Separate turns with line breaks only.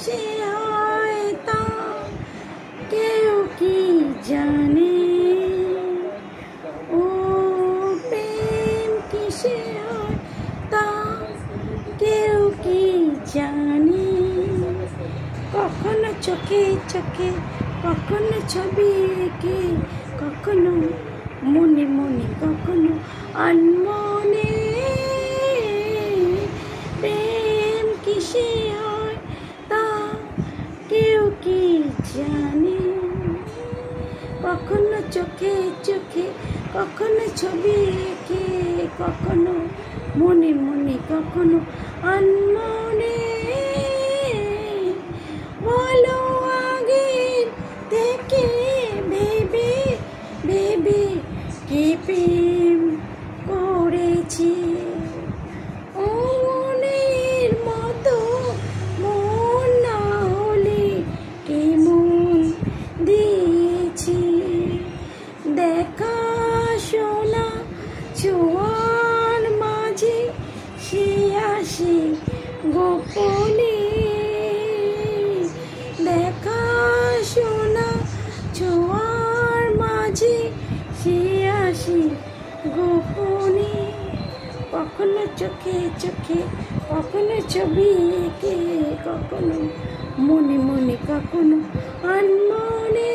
কিসে হয় তা কেউ কি জানে, ও প্রেম কিসে হয় তা কেউ কি জানে। কখনো চোখে চোখে, কখনো ছবি এঁকে, কখনো মনে মনে, কখনো আনমনে। প্রেম কিসে হয় তা কেউ কি জানে। কখনো চোখে চোখে, কখনো ছবি এঁকে, কখনো মনে মনে, কখনো আনমনে। বলো আগে থেকে ভেবে ভেবে কি প্রেম করেছি, ও মনের মতো মন না হলে কেমন দিয়েছি। দেখা শোনা ছোঁয়ার মাঝে সে আসে গোপনে। দেখা শোনা ছোঁয়ার মাঝে সে আসে গোপনে। কখনো চোখে চোখে, কখনো ছবি এঁকে, কখনো মনে মনে, কখনো আনমনে।